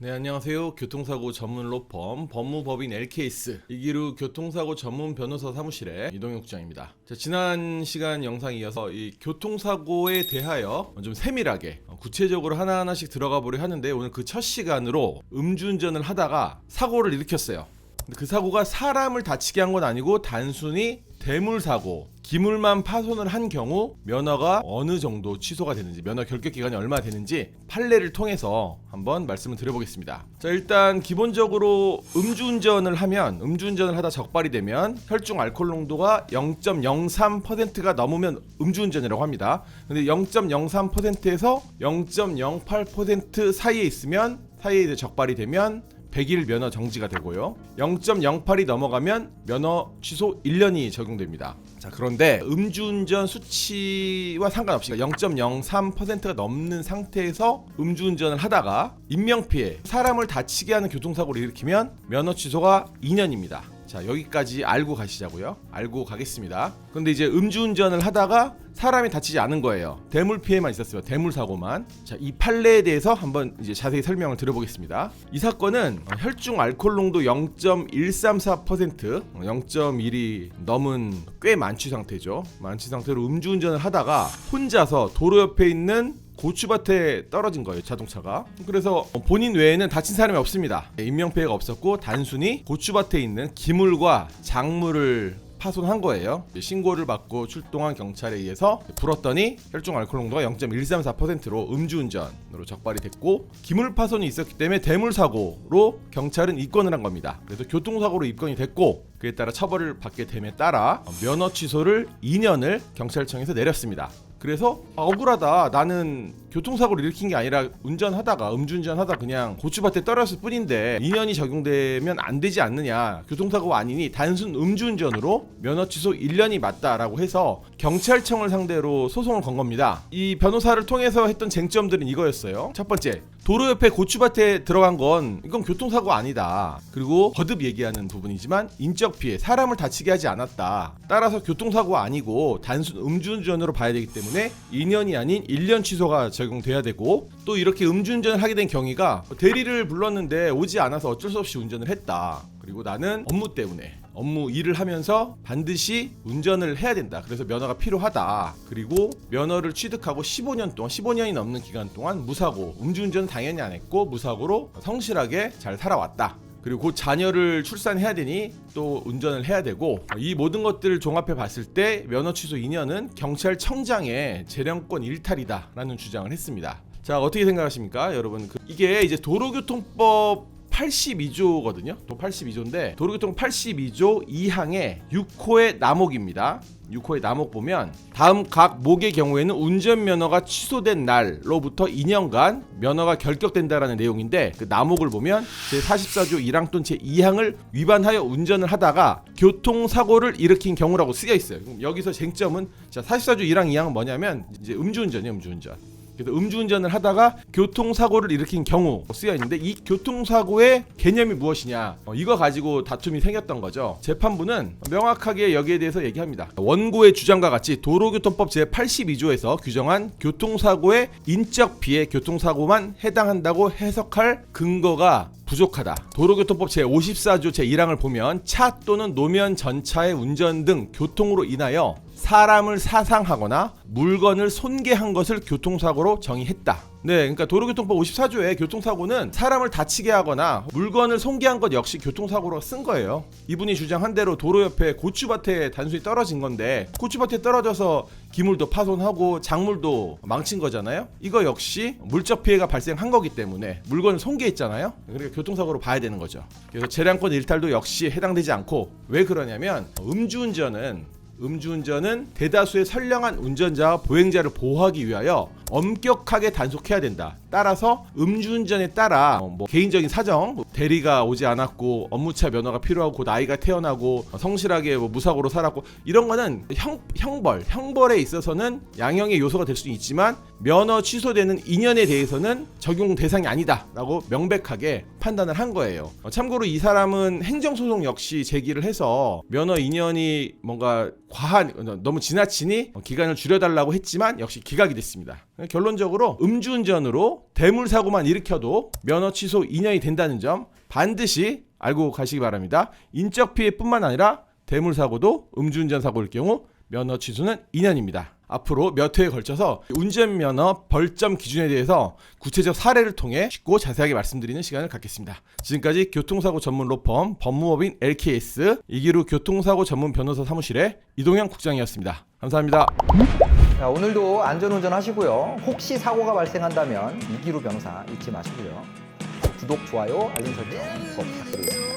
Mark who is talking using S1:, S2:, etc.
S1: 네, 안녕하세요. 교통사고 전문 로펌 법무법인 LKS 이기루 교통사고 전문 변호사 사무실의 이동혁 국장입니다. 자, 지난 시간 영상에 이어서 이 교통사고에 대하여 좀 세밀하게 구체적으로 하나하나씩 들어가 보려 하는데, 오늘 그 첫 시간으로 음주운전을 하다가 사고를 일으켰어요. 근데 그 사고가 사람을 다치게 한 건 아니고 단순히 대물사고, 기물만 파손을 한 경우 면허가 어느 정도 취소가 되는지, 면허 결격 기간이 얼마 되는지 판례를 통해서 한번 말씀을 드려보겠습니다. 자, 일단 기본적으로 음주운전을 하다 적발이 되면 혈중 알코올 농도가 0.03%가 넘으면 음주운전이라고 합니다. 근데 0.03%에서 0.08% 사이에 있으면, 사이에 이제 적발이 되면 100일 면허 정지가 되고요. 0.08이 넘어가면 면허 취소 1년이 적용됩니다. 자, 그런데 음주운전 수치와 상관없이 0.03%가 넘는 상태에서 음주운전을 하다가 인명피해, 사람을 다치게 하는 교통사고를 일으키면 면허 취소가 2년입니다. 자, 여기까지 알고 가시자고요. 알고 가겠습니다. 근데 이제 음주운전을 하다가 사람이 다치지 않은 거예요. 대물 피해만 있었어요. 대물 사고만. 자, 이 판례에 대해서 한번 이제 자세히 설명을 드려보겠습니다. 이 사건은 혈중 알코올 농도 0.134%, 0.1이 넘은 꽤 만취 상태죠. 만취 상태로 음주운전을 하다가 혼자서 도로 옆에 있는 고추밭에 떨어진 거예요, 자동차가. 그래서 본인 외에는 다친 사람이 없습니다. 인명피해가 없었고 단순히 고추밭에 있는 기물과 작물을 파손한 거예요. 신고를 받고 출동한 경찰에 의해서 불었더니 혈중 알코올 농도가 0.134%로 음주운전으로 적발이 됐고, 기물 파손이 있었기 때문에 대물사고로 경찰은 입건을 한 겁니다. 그래서 교통사고로 입건이 됐고, 그에 따라 처벌을 받게 됨에 따라 면허 취소를 2년을 경찰청에서 내렸습니다. 그래서 억울하다, 나는 교통사고를 일으킨 게 아니라 음주운전하다 그냥 고추밭에 떨어졌을 뿐인데 2년이 적용되면 안 되지 않느냐, 교통사고 아니니 단순 음주운전으로 면허 취소 1년이 맞다라고 해서 경찰청을 상대로 소송을 건 겁니다. 이 변호사를 통해서 했던 쟁점들은 이거였어요. 첫 번째, 도로 옆에 고추밭에 들어간 건 이건 교통사고 아니다. 그리고 거듭 얘기하는 부분이지만 인적 피해, 사람을 다치게 하지 않았다. 따라서 교통사고 아니고 단순 음주운전으로 봐야 되기 때문에 2년이 아닌 1년 취소가 적용돼야 되고, 또 이렇게 음주운전을 하게 된 경위가 대리를 불렀는데 오지 않아서 어쩔 수 없이 운전을 했다. 그리고 나는 업무 때문에 업무 일을 하면서 반드시 운전을 해야 된다. 그래서 면허가 필요하다. 그리고 면허를 취득하고 15년이 넘는 기간 동안 무사고, 음주운전은 당연히 안 했고 무사고로 성실하게 잘 살아왔다. 그리고 곧 자녀를 출산해야 되니 또 운전을 해야 되고, 이 모든 것들을 종합해 봤을 때 면허 취소 2년은 경찰청장의 재량권 일탈이다라는 주장을 했습니다. 자, 어떻게 생각하십니까, 여러분? 이게 이제 도로교통법 82조거든요. 또 82조인데 도로교통 82조 2항의 6호의 남목입니다. 6호의 남목 보면 다음 각 목의 경우에는 운전면허가 취소된 날로부터 2년간 면허가 결격된다라는 내용인데, 그 남목을 보면 제44조 1항 또는 제2항을 위반하여 운전을 하다가 교통사고를 일으킨 경우라고 쓰여 있어요. 그럼 여기서 쟁점은, 자, 44조 1항 2항은 뭐냐면 이제 음주운전이에요. 음주운전. 그래서 음주운전을 하다가 교통사고를 일으킨 경우 쓰여 있는데, 이 교통사고의 개념이 무엇이냐, 이거 가지고 다툼이 생겼던 거죠. 재판부는 명확하게 여기에 대해서 얘기합니다. 원고의 주장과 같이 도로교통법 제82조에서 규정한 교통사고의 인적 피해 교통사고만 해당한다고 해석할 근거가 부족하다. 도로교통법 제54조 제1항을 보면 차 또는 노면 전차의 운전 등 교통으로 인하여 사람을 사상하거나 물건을 손괴한 것을 교통사고로 정의했다. 네, 그러니까 도로교통법 54조의 교통사고는 사람을 다치게 하거나 물건을 손괴한 것 역시 교통사고로 쓴 거예요. 이분이 주장한 대로 도로 옆에 고추밭에 단순히 떨어진 건데, 고추밭에 떨어져서 기물도 파손하고 작물도 망친 거잖아요. 이거 역시 물적 피해가 발생한 거기 때문에 물건을 손괴했잖아요. 그러니까 교통사고로 봐야 되는 거죠. 그래서 재량권 일탈도 역시 해당되지 않고, 왜 그러냐면 음주운전은 대다수의 선량한 운전자와 보행자를 보호하기 위하여 엄격하게 단속해야 된다. 따라서 음주운전에 따라 개인적인 사정, 대리가 오지 않았고 업무차 면허가 필요하고 곧 아이가 태어나고 성실하게 무사고로 살았고, 이런 거는 형벌에 있어서는 양형의 요소가 될 수 있지만 면허 취소되는 2년에 대해서는 적용 대상이 아니다 라고 명백하게 판단을 한 거예요. 참고로 이 사람은 행정소송 역시 제기를 해서 면허 2년이 뭔가 너무 지나치니 기간을 줄여달라고 했지만 역시 기각이 됐습니다. 결론적으로 음주운전으로 대물사고만 일으켜도 면허 취소 2년이 된다는 점 반드시 알고 가시기 바랍니다. 인적 피해뿐만 아니라 대물사고도 음주운전 사고일 경우 면허 취소는 2년입니다. 앞으로 몇 회에 걸쳐서 운전면허 벌점 기준에 대해서 구체적 사례를 통해 쉽고 자세하게 말씀드리는 시간을 갖겠습니다. 지금까지 교통사고 전문 로펌 법무법인 LKS 이기루 교통사고 전문 변호사 사무실의 이동영 국장이었습니다. 감사합니다.
S2: 자, 오늘도 안전운전 하시고요. 혹시 사고가 발생한다면 이기루 변호사 잊지 마시고요. 구독, 좋아요, 알림 설정 꼭 부탁드립니다.